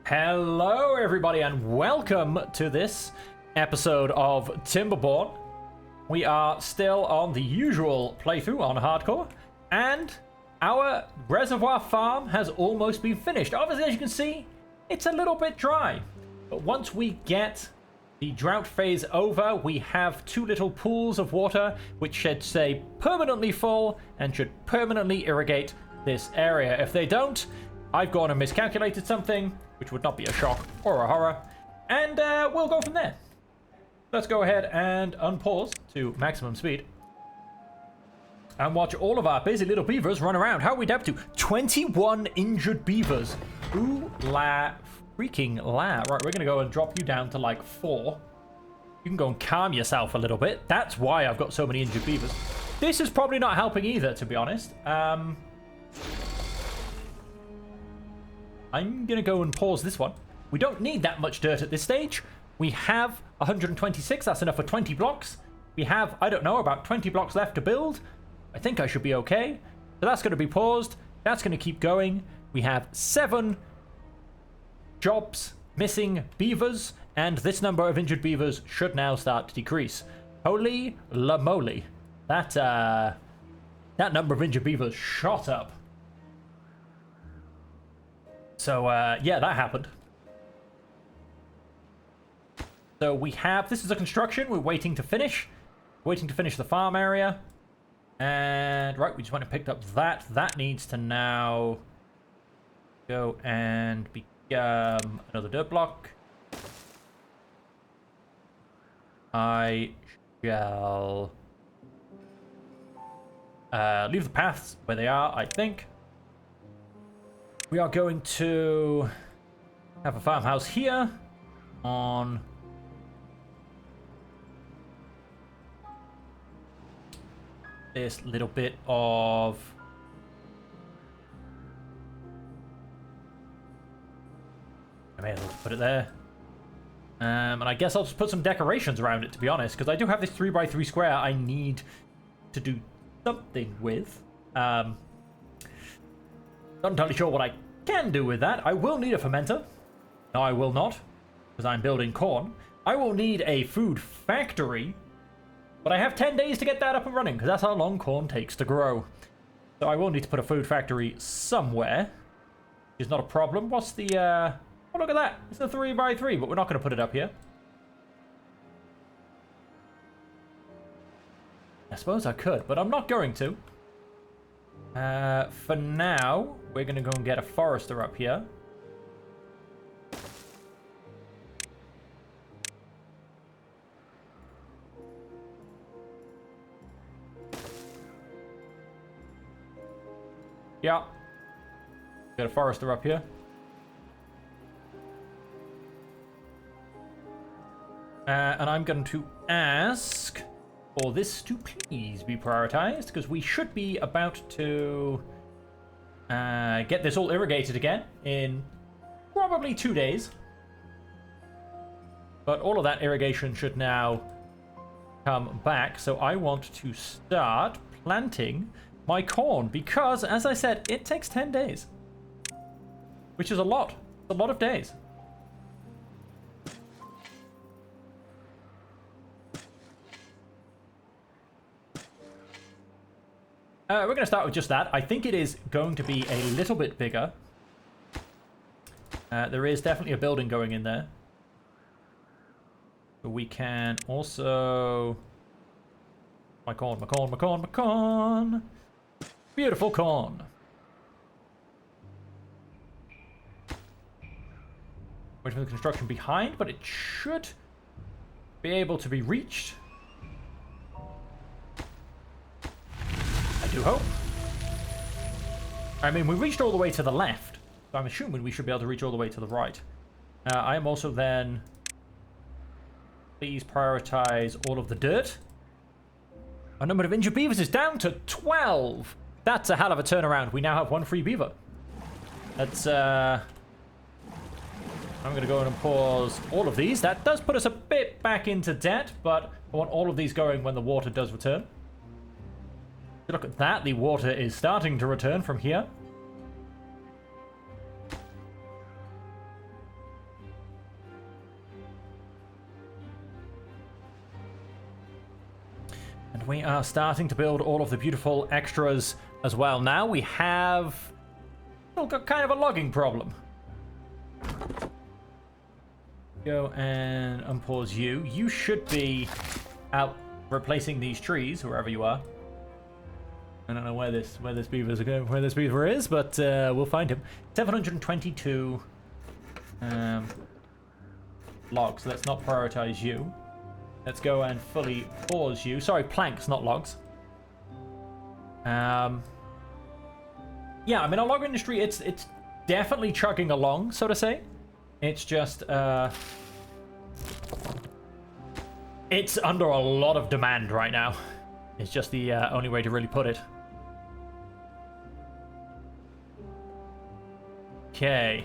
Hello everybody and welcome to this episode of Timberborn. We are still on the usual playthrough on hardcore, and our reservoir farm has almost been finished. Obviously, as you can see, it's a little bit dry, but once we get the drought phase over, we have two little pools of water which should stay permanently full and should permanently irrigate this area. If they don't, I've gone and miscalculated something, which would not be a shock or a horror, and we'll go from there. Let's go ahead and unpause to maximum speed and watch all of our busy little beavers run around. How are we down to? 21 injured beavers. Ooh la freaking la. Right, we're gonna go and drop you down to like 4. You can go and calm yourself a little bit. That's why I've got so many injured beavers. This is probably not helping either, to be honest. I'm gonna go and pause this one. We don't need that much dirt at this stage. We have 126, that's enough for 20 blocks. We have, I don't know, about 20 blocks left to build. I think I should be okay. So that's gonna be paused. That's gonna keep going. We have 7 jobs missing beavers, and this number of injured beavers should now start to decrease. Holy la moly. That number of injured beavers shot up. So, yeah, that happened. So we have, this is a construction we're waiting to finish. Waiting to finish the farm area. And, right, we just went and picked up that. That needs to now go and become another dirt block. I shall leave the paths where they are, I think. We are going to have a farmhouse here on this little bit of I may as well put it there. And I guess I'll just put some decorations around it, to be honest, because I do have this 3x3 square I need to do something with. Not entirely sure what I can do with that. I will need a fermenter. No, I will not, because I'm building corn. I will need a food factory, but I have 10 days to get that up and running, because that's how long corn takes to grow. So I will need to put a food factory somewhere, which is not a problem. What's the, oh, look at that. It's a 3x3, but we're not going to put it up here. I suppose I could, but I'm not going to. For now, we're going to go and get a forester up here. Yeah. Got a forester up here. And I'm going to ask for this to please be prioritized, because we should be about to get this all irrigated again in probably 2 days. But all of that irrigation should now come back, so I want to start planting my corn, because, as I said, it takes 10 days. Which is a lot. It's a lot of days. We're going to start with just that. I think it is going to be a little bit bigger. There is definitely a building going in there. But we can also... My corn, my corn, my corn, my corn! Beautiful corn. Waiting for the construction behind, but it should be able to be reached. I do hope. I mean, we reached all the way to the left, so I'm assuming we should be able to reach all the way to the right. I am also then... Please prioritize all of the dirt. Our number of injured beavers is down to 12. That's a hell of a turnaround. We now have 1 free beaver. That's, I'm going to go in and pause all of these. That does put us a bit back into debt, but I want all of these going when the water does return. Look at that. The water is starting to return from here. we are starting to build all of the beautiful extras as well. Now we have still got kind of a logging problem. Go and unpause you. You should be out replacing these trees wherever you are. I don't know where this beaver is, but we'll find him. 722 logs. Let's not prioritize you. Let's go and fully pause you. Sorry, planks, not logs. Yeah, I mean, our log industry, it's definitely chugging along, so to say. It's just it's under a lot of demand right now. It's just the only way to really put it. Okay.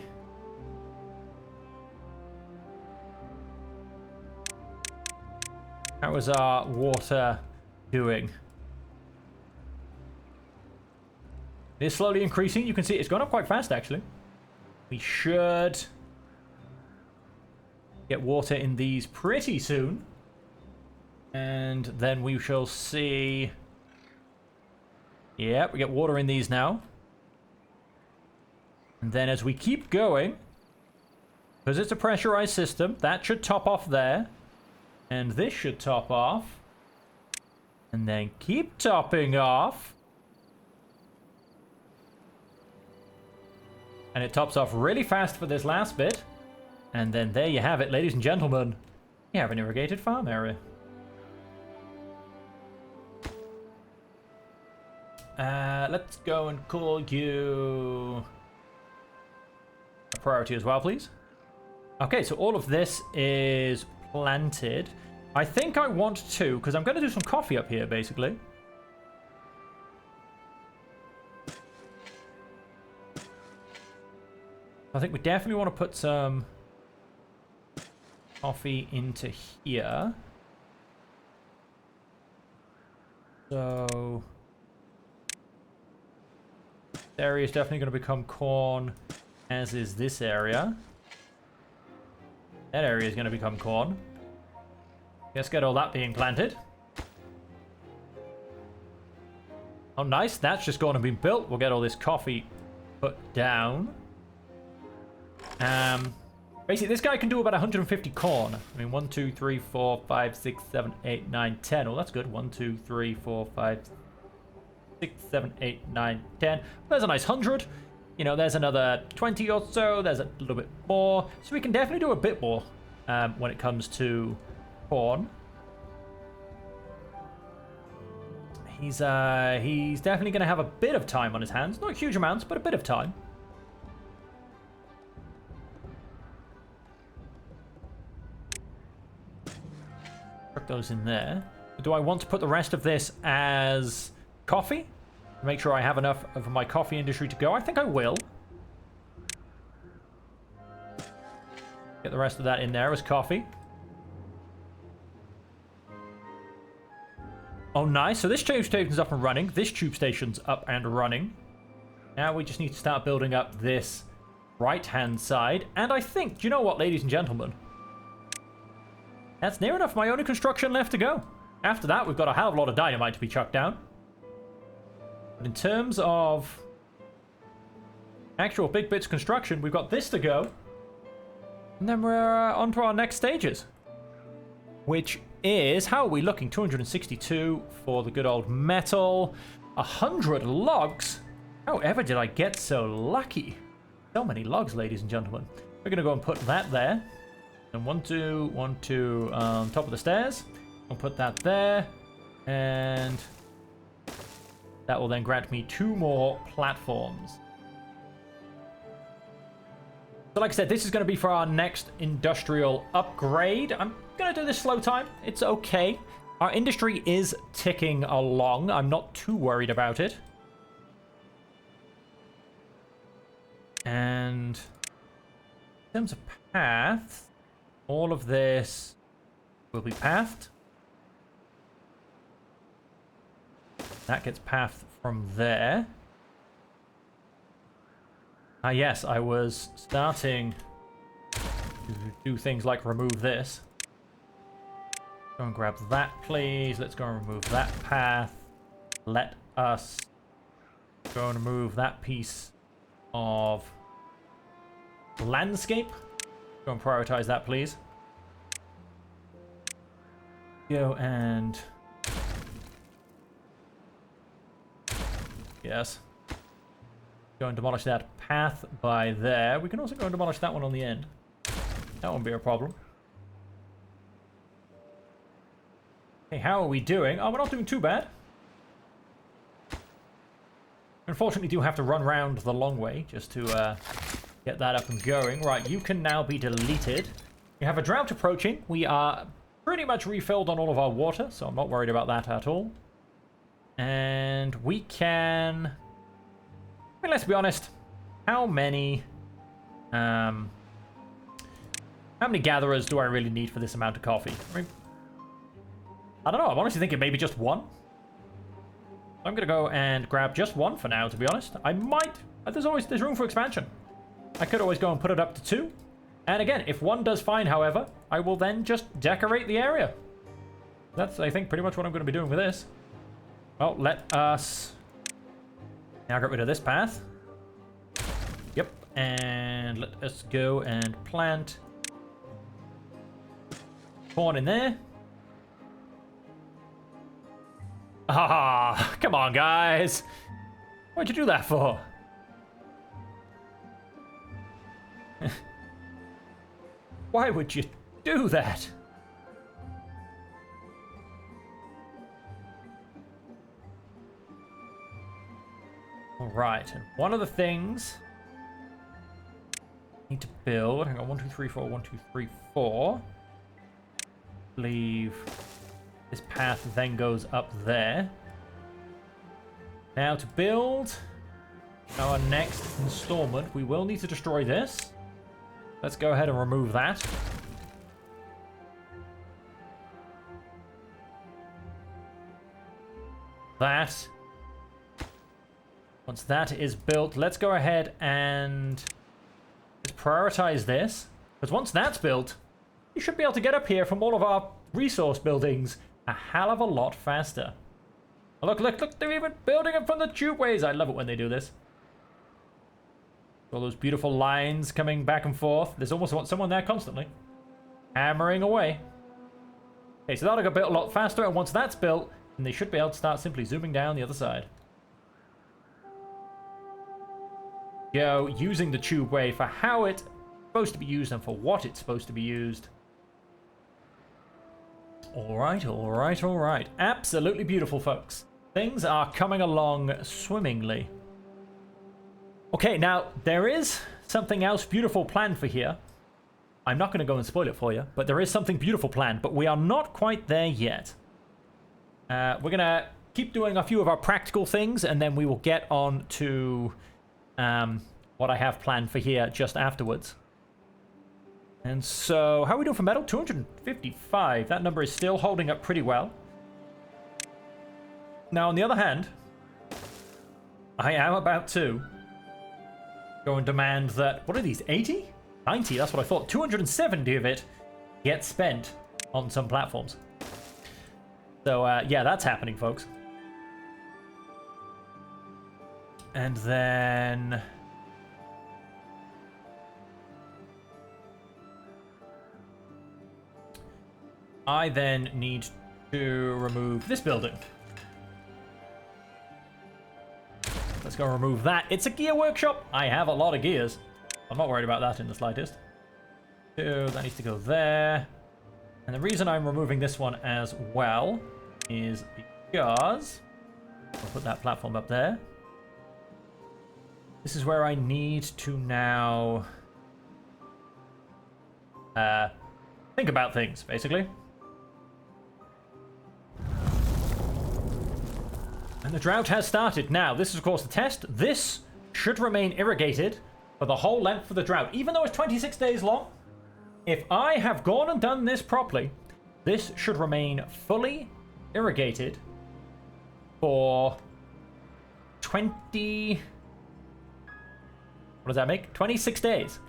How is our water doing? It is slowly increasing. You can see it's gone up quite fast, actually. We should get water in these pretty soon. And then we shall see... Yeah, we get water in these now. And then as we keep going, because it's a pressurized system, that should top off there. And this should top off. And then keep topping off. And it tops off really fast for this last bit. And then there you have it, ladies and gentlemen. You have an irrigated farm area. Let's go and call you a priority as well, please. Okay, so all of this is planted. I think I want to, because I'm going to do some coffee up here, basically. I think we definitely want to put some coffee into here. So this area is definitely going to become corn, as is this area. That area is going to become corn. Let's get all that being planted. Oh, nice. That's just going to be built. We'll get all this coffee put down. Basically, this guy can do about 150 corn. I mean, 1, 2, 3, 4, 5, 6, 7, 8, 9, 10. Oh, that's good. 1, 2, 3, 4, 5, 6, 7, 8, 9, 10. There's a nice 100. You know, there's another 20 or so. There's a little bit more. So we can definitely do a bit more when it comes to corn. He's definitely going to have a bit of time on his hands. Not huge amounts, but a bit of time. Put those in there. Do I want to put the rest of this as coffee? Make sure I have enough of my coffee industry to go. I think I will. Get the rest of that in there as coffee. Oh, nice. So this tube station's up and running. This tube station's up and running. Now we just need to start building up this right-hand side. And I think, do you know what, ladies and gentlemen? That's near enough my only construction left to go. After that, we've got a hell of a lot of dynamite to be chucked down. But in terms of actual big bits of construction, we've got this to go. And then we're on to our next stages. Which is, how are we looking? 262 for the good old metal. 100 logs? How ever did I get so lucky? So many logs, ladies and gentlemen. We're going to go and put that there. And 1, 2, 1, 2 on top of the stairs. I'll put that there. And that will then grant me 2 more platforms. So like I said, this is going to be for our next industrial upgrade. I'm going to do this slow time. It's okay. Our industry is ticking along. I'm not too worried about it. And in terms of paths, all of this will be pathed. That gets pathed from there. Ah, yes, I was starting to do things like remove this. Go and grab that, please. Let's go and remove that path. Let us go and remove that piece of landscape. Go and prioritize that, please. Go and... Yes. Go and demolish that path by there. We can also go and demolish that one on the end. That won't be a problem. Hey, how are we doing? Oh, we're not doing too bad. Unfortunately, do have to run round the long way just to get that up and going. Right, you can now be deleted. You have a drought approaching. We are pretty much refilled on all of our water, so I'm not worried about that at all. And we can... I mean, let's be honest. How many gatherers do I really need for this amount of coffee? I mean, I don't know. I'm honestly thinking maybe just one. I'm going to go and grab just one for now, to be honest. I might... There's room for expansion. I could always go and put it up to 2. And again, if one does fine, however, I will then just decorate the area. That's, I think, pretty much what I'm going to be doing with this. Well, let us now get rid of this path. Yep. And let us go and plant corn in there. Ah, come on, guys. What'd you do that for? Why would you do that? All right, and one of the things I need to build. Hang on, 1, 2, 3, 4, 1, 2, 3, 4. Leave. This path then goes up there. Now to build our next installment, we will need to destroy this. Let's go ahead and remove that. Once that is built, let's go ahead and prioritize this. Because once that's built, you should be able to get up here from all of our resource buildings a hell of a lot faster. Look, they're even building it from the tubeways. I love it when they do this. All those beautiful lines coming back and forth. There's almost someone there constantly. Hammering away. Okay, so that'll get built a lot faster, and once that's built, then they should be able to start simply zooming down the other side. Go, using the tubeway for how it's supposed to be used and for what it's supposed to be used. Alright. Absolutely beautiful, folks. Things are coming along swimmingly. Okay, now, there is something else beautiful planned for here. I'm not going to go and spoil it for you, but there is something beautiful planned, but we are not quite there yet. We're going to keep doing a few of our practical things, and then we will get on to what I have planned for here just afterwards. And so, how are we doing for metal? 255. That number is still holding up pretty well. Now, on the other hand, I am about to go and demand that... What are these? 80? 90? That's what I thought. 270 of it gets spent on some platforms. So, yeah, that's happening, folks. And then... I then need to remove this building. Let's go remove that. It's a gear workshop. I have a lot of gears. I'm not worried about that in the slightest. So that needs to go there. And the reason I'm removing this one as well is because... I'll put that platform up there. This is where I need to now... think about things, basically. And the drought has started. Now, this is, of course, the test. This should remain irrigated for the whole length of the drought. Even though it's 26 days long, if I have gone and done this properly, this should remain fully irrigated for 20... What does that make? 26 days.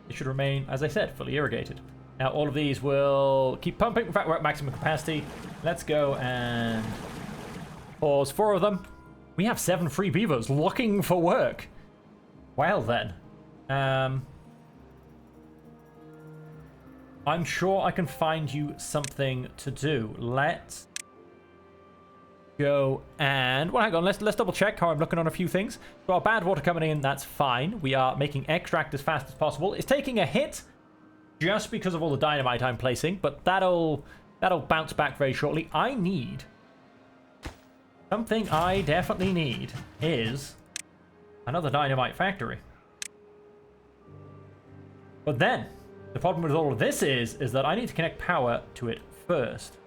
It should remain, as I said, fully irrigated. Now, all of these will keep pumping. In fact, we're at maximum capacity. Let's go and pause 4 of them. We have 7 free beavers looking for work. Well, then. I'm sure I can find you something to do. Let's go and... Well, hang on. Let's double check how I'm looking on a few things. So our bad water coming in, that's fine. We are making extract as fast as possible. It's taking a hit just because of all the dynamite I'm placing, but that'll bounce back very shortly. I need... Something I definitely need is another dynamite factory. But then, the problem with all of this is that I need to connect power to it first.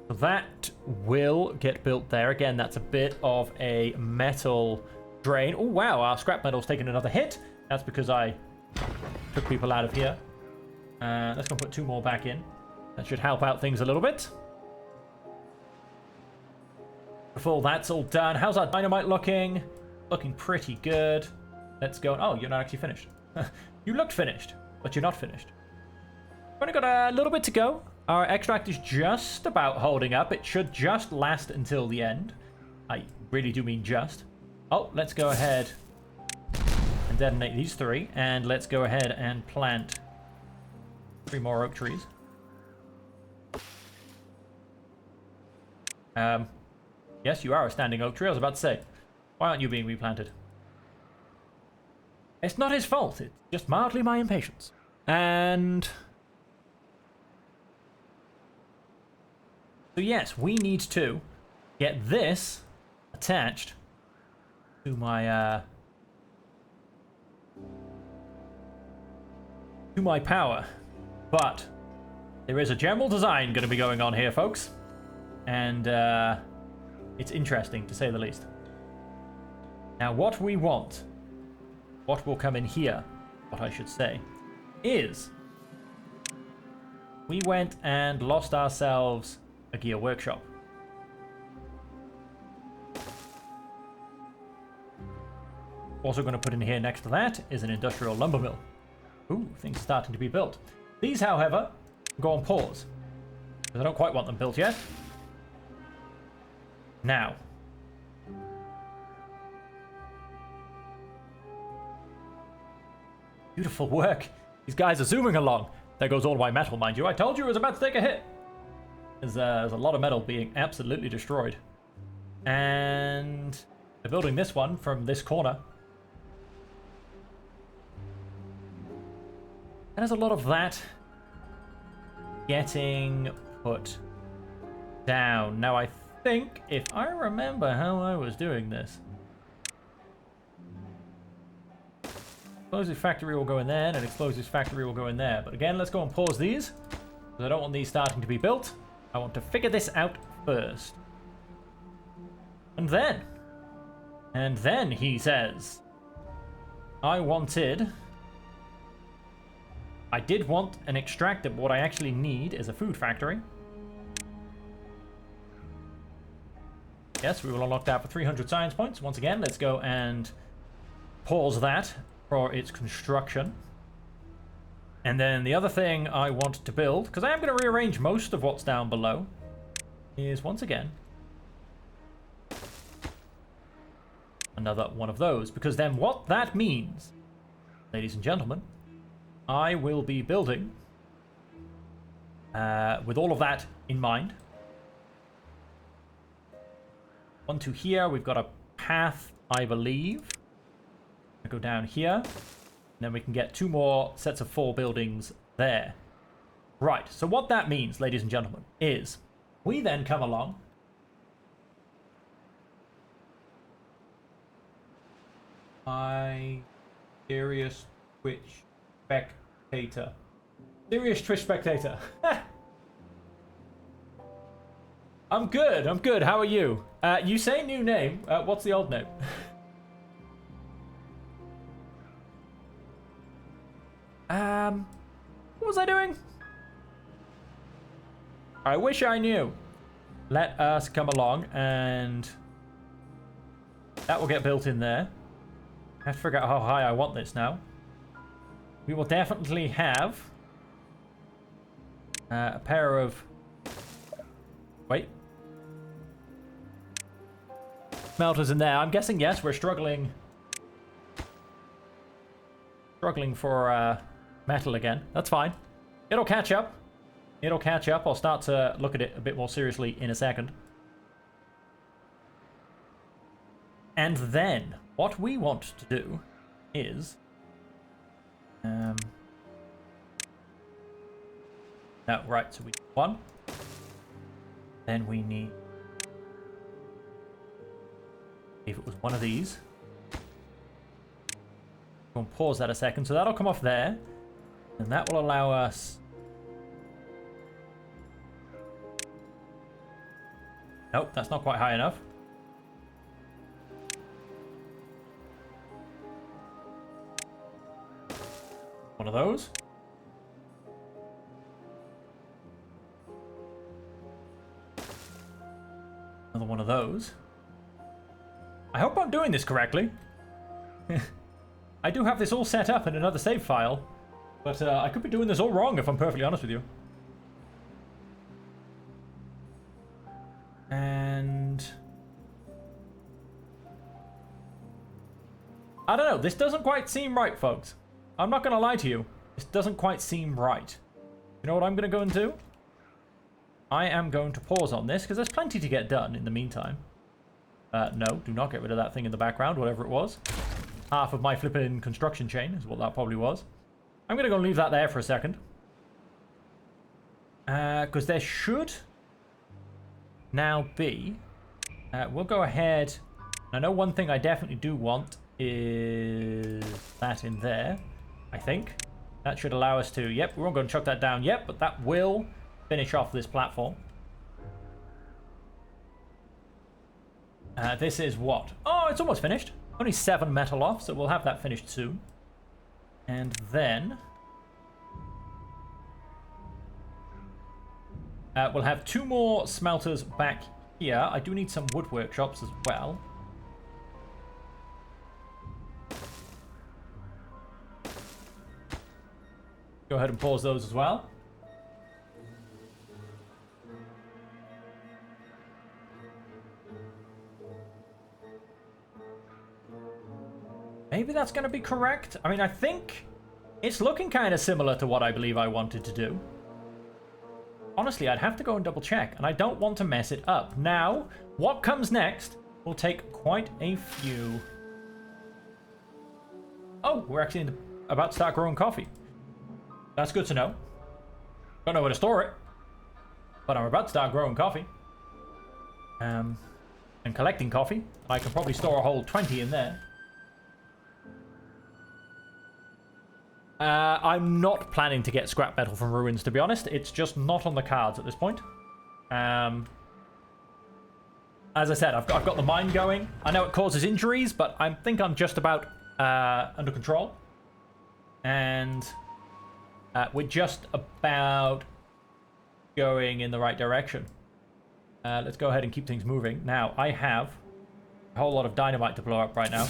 So that will get built there. Again, that's a bit of a metal drain. Oh, wow, our scrap metal's taken another hit. That's because I took people out of here. Let's go put 2 more back in. That should help out things a little bit. Before that's all done, how's our dynamite looking? Looking pretty good. Let's go. Oh, you're not actually finished. You looked finished, but you're not finished. We've only got a little bit to go. Our extract is just about holding up. It should just last until the end. I really do mean just. Oh, let's go ahead and detonate these 3. And let's go ahead and plant 3 more oak trees. Yes, you are a standing oak tree. I was about to say, why aren't you being replanted? It's not his fault. It's just mildly my impatience. And so yes, we need to get this attached to my power. But there is a general design going to be going on here, folks. And it's interesting, to say the least. Now, what we want, what will come in here, what I should say, is we went and lost ourselves a gear workshop. Also going to put in here next to that is an industrial lumber mill. Ooh, things starting to be built. These, however, go on pause, because I don't quite want them built yet. Now, beautiful work. These guys are zooming along. There goes all my metal, mind you. I told you it was about to take a hit. There's a lot of metal being absolutely destroyed. And they're building this one from this corner. And there's a lot of that getting put down. Now, I think, if I remember how I was doing this, explosive factory will go in there, and an explosives factory will go in there. But again, let's go and pause these, because I don't want these starting to be built. I want to figure this out first. And then he says, I did want an extractor, but what I actually need is a food factory. Yes, we will unlock that for 300 science points. Once again, let's go and pause that for its construction. And then the other thing I want to build, because I am going to rearrange most of what's down below, is once again another one of those. Because then what that means, ladies and gentlemen, I will be building with all of that in mind. On to here, we've got a path, I believe. I go down here, and then we can get 2 more sets of 4 buildings there. Right, so what that means, ladies and gentlemen, is we then come along. Serious Twitch spectator. Serious Twitch spectator. I'm good. How are you? You say new name. What's the old name? What was I doing? I wish I knew. Let us come along, and that will get built in there. I have to figure out how high I want this now. We will definitely have a pair of... Wait. Smelters in there. I'm guessing, yes, we're struggling for metal again. That's fine. It'll catch up. It'll catch up. I'll start to look at it a bit more seriously in a second. And then, what we want to do is... No, right, so we need one. Then we need... If it was one of these. We'll pause that a second. So that'll come off there. And that will allow us... Nope, that's not quite high enough. One of those. Another one of those. I hope I'm doing this correctly. I do have this all set up in another save file, but I could be doing this all wrong if I'm perfectly honest with you. And... I don't know, this doesn't quite seem right, folks. I'm not going to lie to you. This doesn't quite seem right. You know what I'm going to go and do? I am going to pause on this, because there's plenty to get done in the meantime. No, do not get rid of that thing in the background, whatever it was. Half of my flipping construction chain is what that probably was. I'm going to go and leave that there for a second. Because there should now be... we'll go ahead... I know one thing I definitely do want is that in there, I think. That should allow us to... Yep, we're not going to chuck that down yet, but that will finish off this platform. This is what? Oh, it's almost finished. Only 7 metal off, so we'll have that finished soon. And then... we'll have 2 more smelters back here. I do need some wood workshops as well. Go ahead and pause those as well. Maybe that's going to be correct. I mean, I think it's looking kind of similar to what I believe I wanted to do. Honestly, I'd have to go and double check, and I don't want to mess it up. Now, what comes next will take quite a few... Oh, we're actually about to start growing coffee. That's good to know. Don't know where to store it, but I'm about to start growing coffee. And collecting coffee. I can probably store a whole 20 in there. I'm not planning to get scrap metal from ruins, to be honest. It's just not on the cards at this point. As I said, I've got the mine going. I know it causes injuries, but I think I'm just about under control. And we're just about going in the right direction. Let's go ahead and keep things moving. Now, I have a whole lot of dynamite to blow up right now.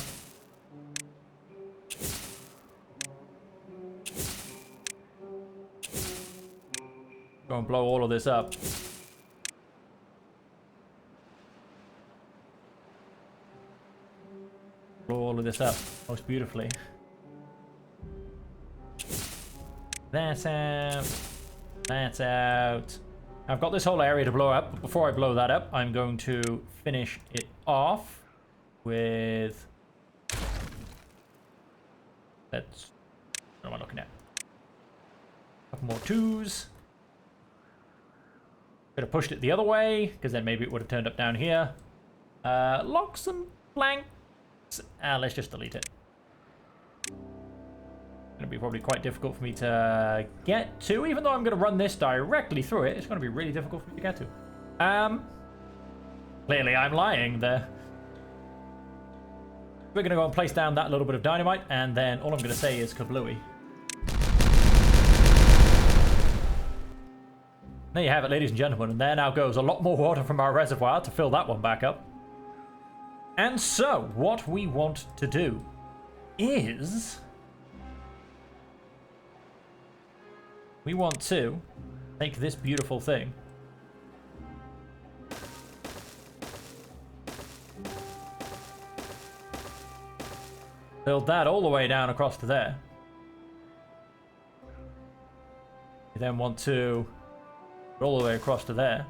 Go and blow all of this up. Blow all of this up most beautifully. That's out. That's out. I've got this whole area to blow up, but before I blow that up, I'm going to finish it off with... Let's... What am I looking at? A couple more 2s. Could have pushed it the other way, because then maybe it would have turned up down here. Logs and planks. Let's just delete it. It's going to be probably quite difficult for me to get to, even though I'm going to run this directly through it. It's going to be really difficult for me to get to. Clearly I'm lying there. We're going to go and place down that little bit of dynamite, and then all I'm going to say is kablooey. There you have it, ladies and gentlemen, and there now goes a lot more water from our reservoir to fill that one back up. And so, what we want to do is we want to take this beautiful thing, build that all the way down across to there. We then want to go all the way across to there.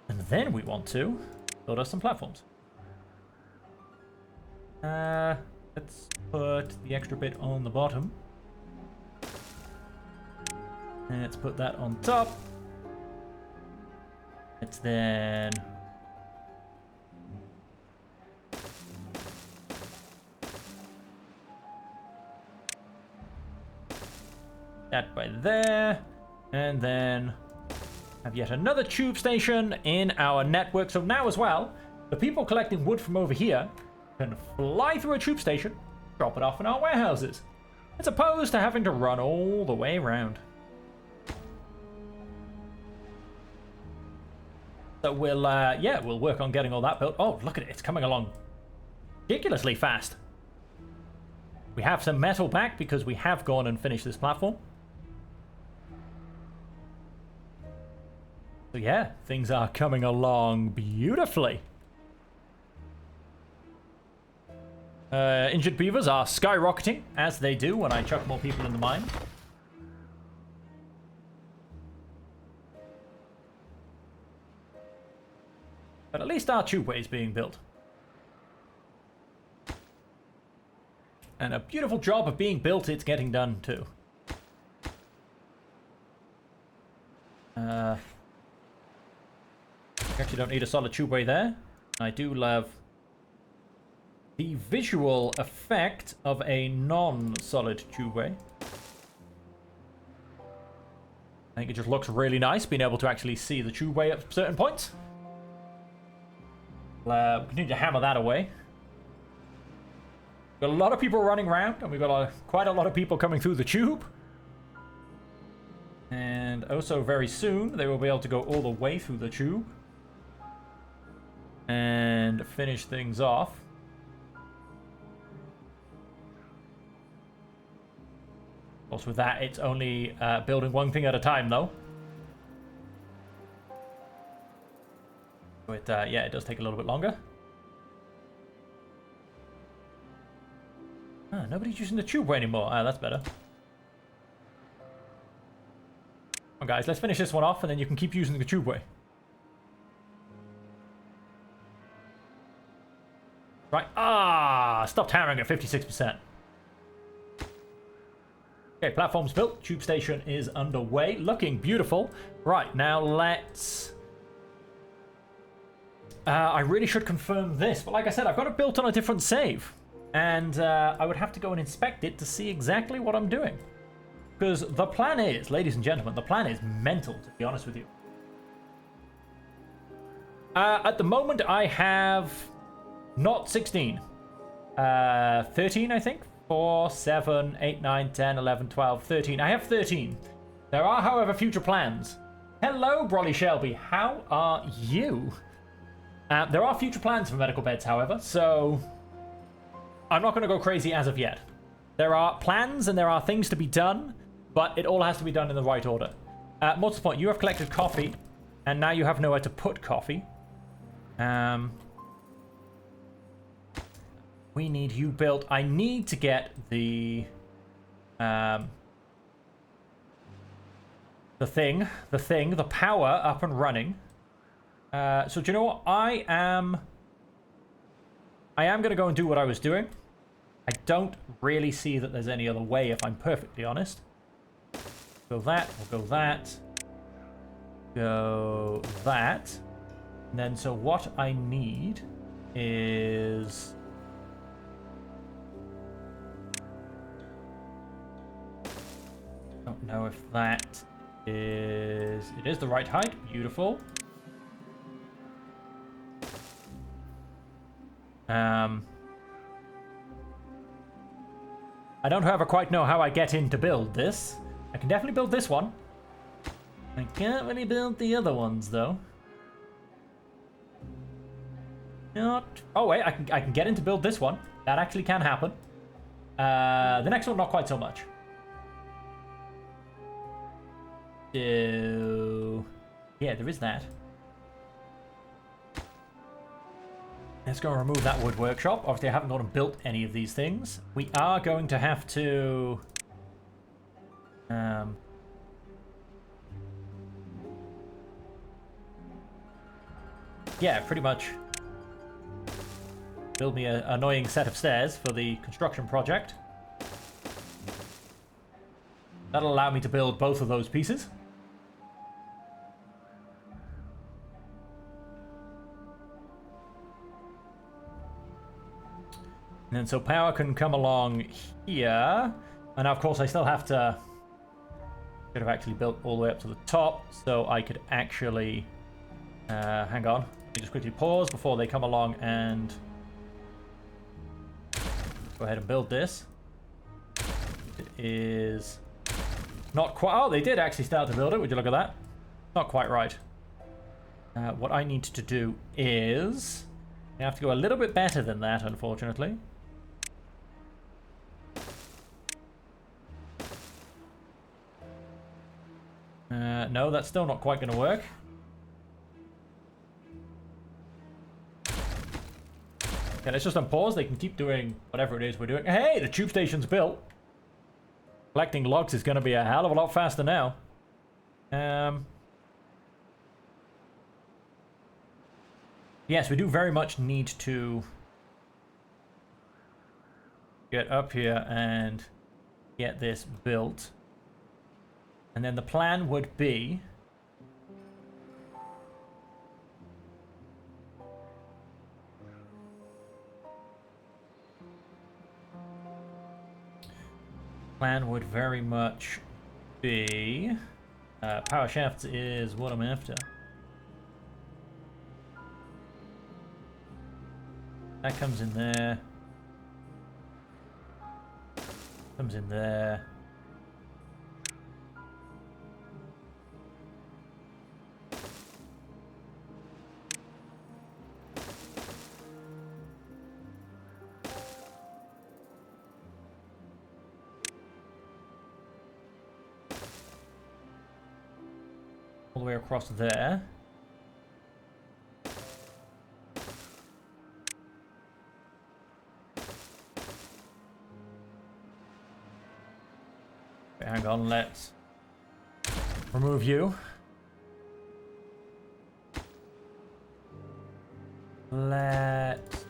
And then we want to build us some platforms. Let's put the extra bit on the bottom. And let's put that on top. Let's then that by there, and then have yet another tube station in our network. So now as well, the people collecting wood from over here can fly through a tube station, drop it off in our warehouses, as opposed to having to run all the way around. So we'll work on getting all that built. Oh, look at it, it's coming along ridiculously fast. We have some metal back because we have gone and finished this platform. So yeah, things are coming along beautifully. Injured beavers are skyrocketing, as they do when I chuck more people in the mine. But at least our tubeway is being built. And a beautiful job of being built, it's getting done too. Actually don't need a solid tubeway there. I do love the visual effect of a non-solid tubeway. I think it just looks really nice being able to actually see the tubeway at certain points. We'll continue to hammer that away. Got a lot of people running around, and we've got quite a lot of people coming through the tube. And also very soon, they will be able to go all the way through the tube and finish things off. Of course, with that, it's only building one thing at a time, though. But yeah, it does take a little bit longer. Ah, nobody's using the tubeway anymore. Ah, that's better. Come on, guys, let's finish this one off, and then you can keep using the tubeway. Right. Ah, stopped hammering at 56%. Okay, platform's built. Tube station is underway. Looking beautiful. Right, now let's... I really should confirm this, but like I said, I've got it built on a different save. And I would have to go and inspect it to see exactly what I'm doing. Because the plan is, ladies and gentlemen, the plan is mental, to be honest with you. At the moment, I have not 16. 13, I think. 4, 7, 8, 9, 10, 11, 12, 13. I have 13. There are, however, future plans. Hello, Brolly Shelby. How are you? There are future plans for medical beds, however, so I'm not going to go crazy as of yet. There are plans and there are things to be done, but it all has to be done in the right order. More to the point, you have collected coffee, and now you have nowhere to put coffee. We need you built. I need to get the power up and running. So do you know what? I am going to go and do what I was doing. I don't really see that there's any other way, if I'm perfectly honest. Go that, we'll go that. Go that. And then, so what I need is... Don't know if that is... It is the right height. Beautiful. I don't, however, quite know how I get in to build this. I can definitely build this one. I can't really build the other ones, though. Not... Oh, wait, I can get in to build this one. That actually can happen. The next one, not quite so much. So, yeah, there is that. Let's go and remove that wood workshop. Obviously, I haven't gone and built any of these things. We are going to have to... yeah, pretty much build me an annoying set of stairs for the construction project. That'll allow me to build both of those pieces. And then so power can come along here. And of course I still have to... Should have actually built all the way up to the top so I could actually... hang on. Let me just quickly pause before they come along and... go ahead and build this. It is... not quite... oh, they did actually start to build it. Would you look at that? Not quite right. What I need to do is... I have to go a little bit better than that, unfortunately. No, that's still not quite going to work. Okay, let's just unpause. They can keep doing whatever it is we're doing. Hey, the tube station's built. Collecting logs is going to be a hell of a lot faster now. Yes, we do very much need to get up here and get this built. And then the plan would be... plan would very much be... power shafts is what I'm after. That comes in there. Comes in there. All the way across there. Okay, hang on, let's remove you. Let's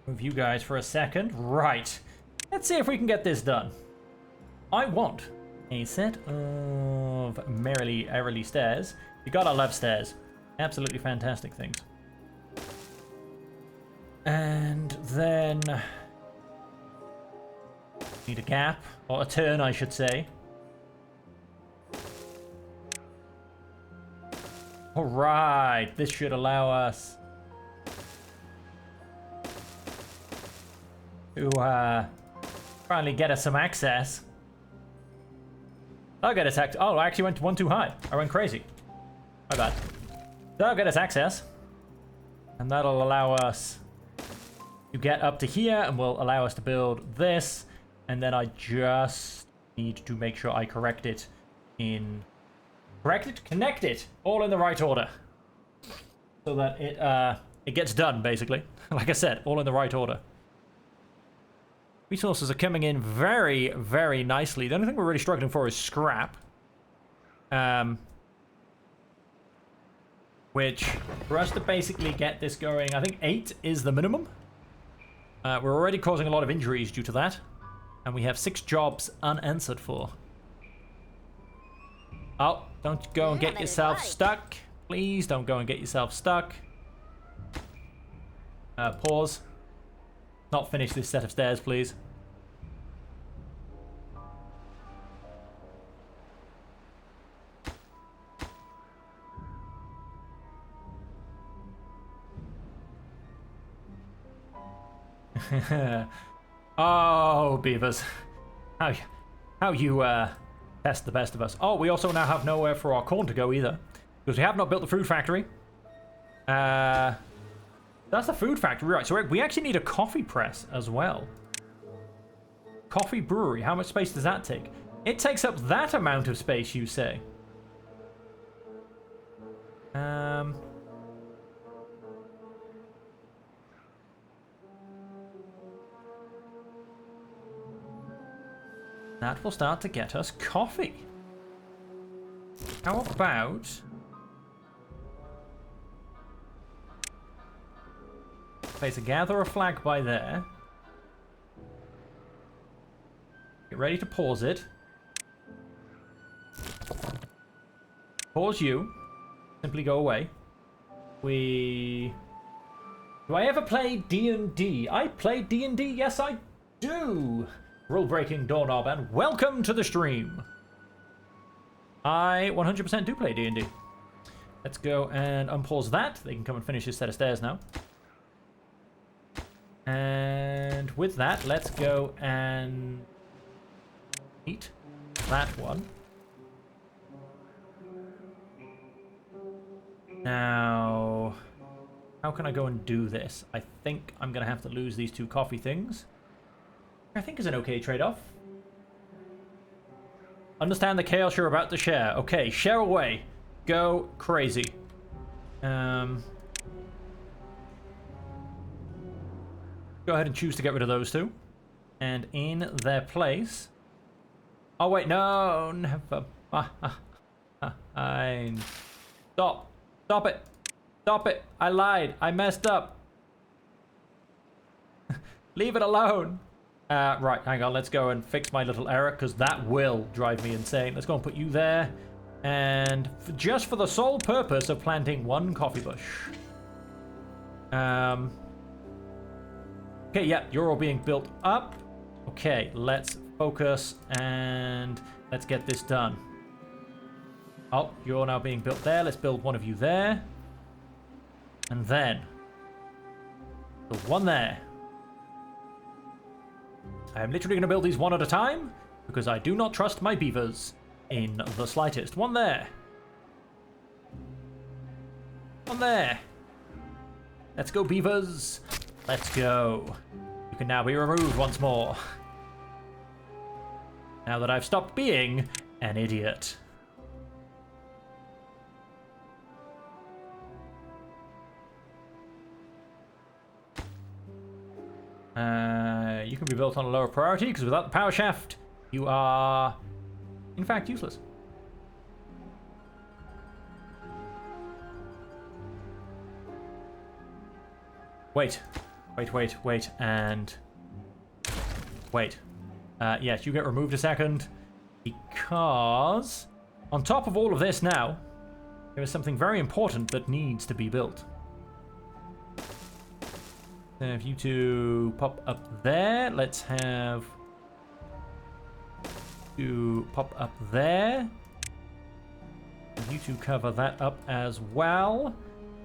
move you guys for a second. Right. Let's see if we can get this done. I want a set of merrily airily stairs. You gotta love stairs. Absolutely fantastic things. And then need a gap, or a turn I should say. Alright, this should allow us to finally get us some access. I'll get us access. Oh, I actually went one too high. I went crazy. My bad. That'll get us access. And that'll allow us to get up to here and will allow us to build this. And then I just need to make sure I correct it in... correct it? Connect it! All in the right order. So that it gets done, basically. Like I said, all in the right order. Resources are coming in very, very nicely. The only thing we're really struggling for is scrap. Which, for us to basically get this going, I think 8 is the minimum. We're already causing a lot of injuries due to that. And we have 6 jobs unanswered for. Oh, don't go and get yourself stuck. Please don't go and get yourself stuck. Pause. Not finish this set of stairs, please. Oh, beavers. How you test the best of us. Oh, we also now have nowhere for our corn to go either. Because we have not built the fruit factory. That's the food factory, right? So we actually need a coffee press as well. Coffee brewery. How much space does that take? It takes up that amount of space, you say? That will start to get us coffee. How about... Okay, so gather a flag by there. Get ready to pause it. Pause you. Simply go away. Do I ever play D&D? I play D&D, yes I do! Rule-breaking doorknob, and welcome to the stream. I 100% do play D&D. Let's go and unpause that. They can come and finish this set of stairs now. And with that, let's go and eat that one. Now, how can I go and do this? I think I'm going to have to lose these 2 coffee things. I think is an okay trade-off. Understand the chaos you're about to share. Okay, share away. Go crazy. Go ahead and choose to get rid of those 2. And in their place... Oh, wait, no. Never. Stop. Stop it. Stop it. I lied. I messed up. Leave it alone. Right, hang on. Let's go and fix my little error, because that will drive me insane. Let's go and put you there. And just for the sole purpose of planting 1 coffee bush. Okay, yeah, you're all being built up. Okay, let's focus and let's get this done. Oh, you're now being built there. Let's build 1 of you there. And then build 1 there. I am literally going to build these 1 at a time because I do not trust my beavers in the slightest. 1 there. 1 there. Let's go, beavers. Let's go. You can now be removed once more. Now that I've stopped being an idiot. You can be built on a lower priority because without the power shaft, you are, in fact, useless. Wait, and wait. Yes, you get removed a second because on top of all of this now, there is something very important that needs to be built. Have you 2 pop up there. Let's have you pop up there. You 2 cover that up as well.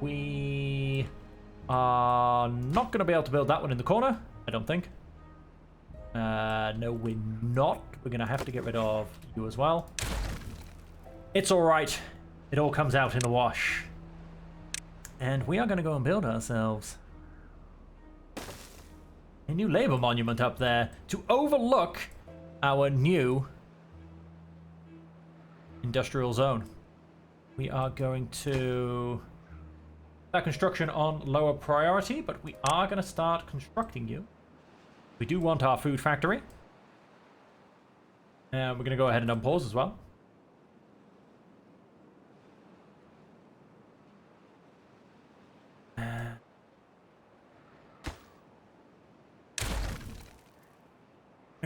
We are not going to be able to build that one in the corner, I don't think. No, we're not. We're going to have to get rid of you as well. It's all right. It all comes out in the wash. And we are going to go and build ourselves a new labor monument up there to overlook our new industrial zone. We are going to start construction on lower priority, but we are going to start constructing you. We do want our food factory. And we're going to go ahead and unpause as well.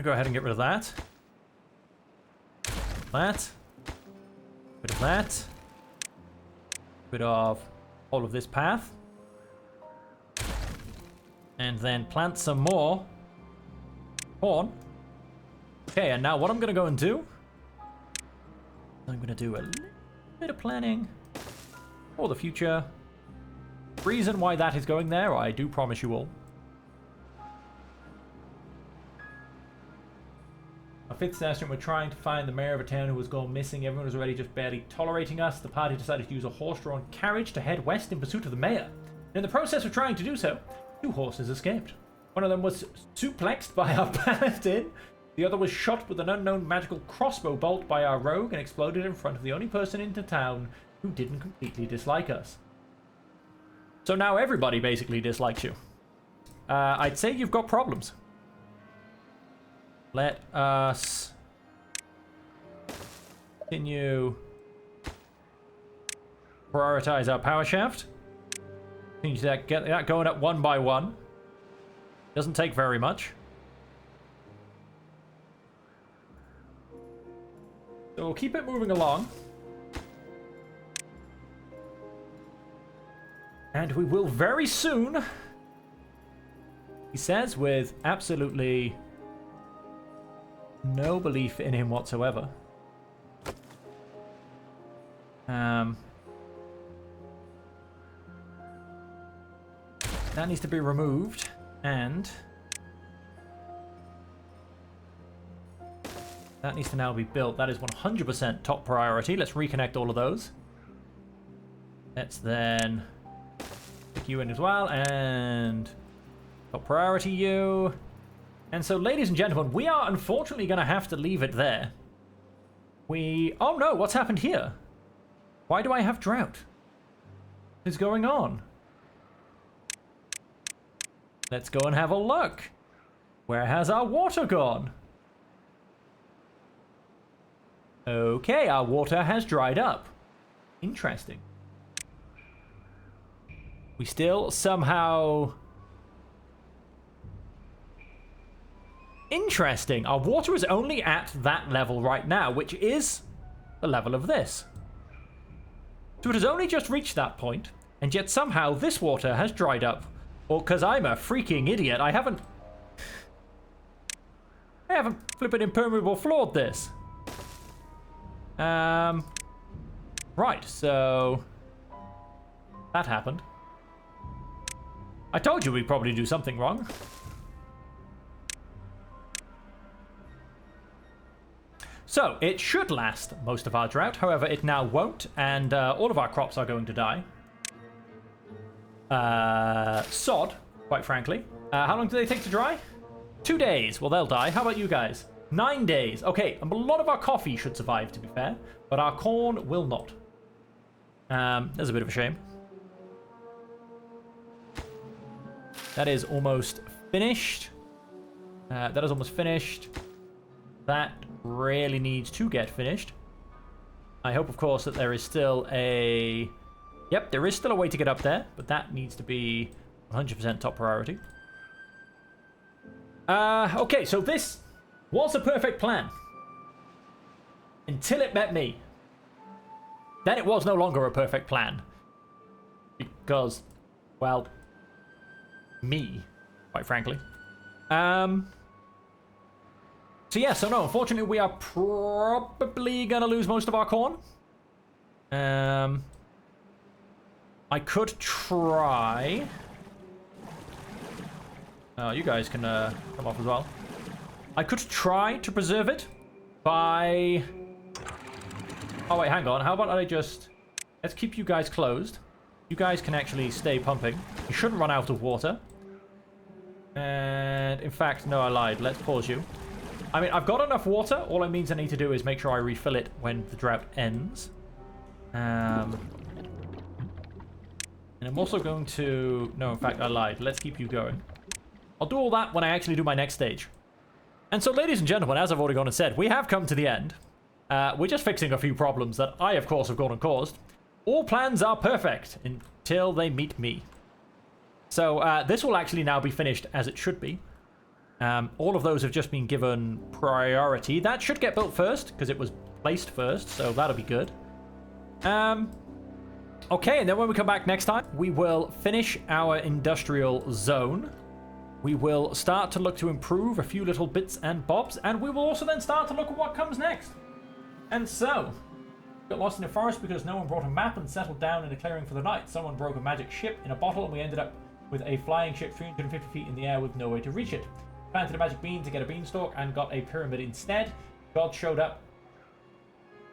Go ahead and get rid of that. That. Bit of that. Bit of all of this path. And then plant some more corn. Okay, and now what I'm going to go and do, I'm going to do a little bit of planning for the future. Reason why that is going there, I do promise you all. 5th session, we're trying to find the mayor of a town who was gone missing. Everyone was already just barely tolerating us. The party decided to use a horse-drawn carriage to head west in pursuit of the mayor. In the process of trying to do so, 2 horses escaped. One of them was suplexed by our paladin. The other was shot with an unknown magical crossbow bolt by our rogue and exploded in front of the only person in the town who didn't completely dislike us. So now everybody basically dislikes you. I'd say you've got problems. Let us continue prioritize our power shaft. Change that, get that going up one by one. Doesn't take very much. So we'll keep it moving along. And we will very soon, he says, with absolutely no belief in him whatsoever. That needs to be removed, and that needs to now be built. That is 100% top priority. Let's reconnect all of those. Let's then pick you in as well, and top priority you. And so, ladies and gentlemen, we are unfortunately going to have to leave it there. Oh no, what's happened here? Why do I have drought? What is going on? Let's go and have a look. Where has our water gone? Okay, our water has dried up. Interesting. We still somehow... Interesting. Our water is only at that level right now, which is the level of this. So it has only just reached that point, and yet somehow this water has dried up. Or because I'm a freaking idiot, I haven't flippin' impermeable floored this. Right, so that happened. I told you we'd probably do something wrong. So, it should last most of our drought. However, it now won't, and all of our crops are going to die. Sod, quite frankly. How long do they take to dry? 2 days. Well, they'll die. How about you guys? 9 days. Okay, a lot of our coffee should survive, to be fair, but our corn will not. That's a bit of a shame. That is almost finished. That is almost finished. That really needs to get finished. I hope, of course, that there is still a... Yep, there is still a way to get up there, but that needs to be 100% top priority. Okay, so this was a perfect plan. Until it met me. Then it was no longer a perfect plan. Because, well, me, quite frankly. So yeah, so no, unfortunately we are probably going to lose most of our corn. I could try... you guys can come off as well. I could try to preserve it by... Oh wait, hang on. How about I just... Let's keep you guys closed. You guys can actually stay pumping. You shouldn't run out of water. And in fact, no, I lied. Let's pause you. I mean, I've got enough water. All it means I need to do is make sure I refill it when the drought ends. And I'm also going to... No, in fact, I lied. Let's keep you going. I'll do all that when I actually do my next stage. And so, ladies and gentlemen, as I've already gone and said, we have come to the end. We're just fixing a few problems that I, of course, have gone and caused. All plans are perfect until they meet me. So, this will actually now be finished as it should be. All of those have just been given priority. That should get built first, because it was placed first, so that'll be good. Okay, and then when we come back next time, we will finish our industrial zone. We will start to look to improve a few little bits and bobs, and we will also then start to look at what comes next. And so, got lost in the forest because no one brought a map and settled down in a clearing for the night. Someone broke a magic ship in a bottle, and we ended up with a flying ship 350 feet in the air with no way to reach it. Planted a magic bean to get a beanstalk and got a pyramid instead. God showed up.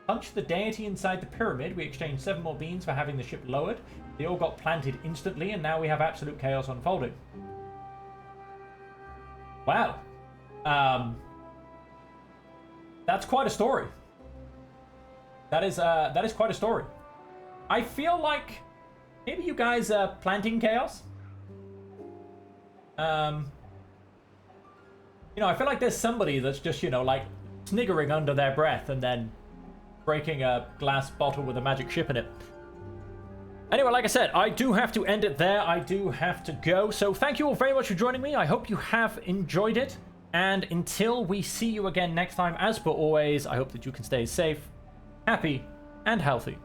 Punched the deity inside the pyramid. We exchanged 7 more beans for having the ship lowered. They all got planted instantly, and now we have absolute chaos unfolding. Wow. That's quite a story. That is quite a story. I feel like maybe you guys are planting chaos. You know, I feel like there's somebody that's just, you know, like sniggering under their breath and then breaking a glass bottle with a magic ship in it. Anyway, like I said, I do have to end it there. I do have to go. So thank you all very much for joining me. I hope you have enjoyed it. And until we see you again next time, as per always, I hope that you can stay safe, happy, and healthy.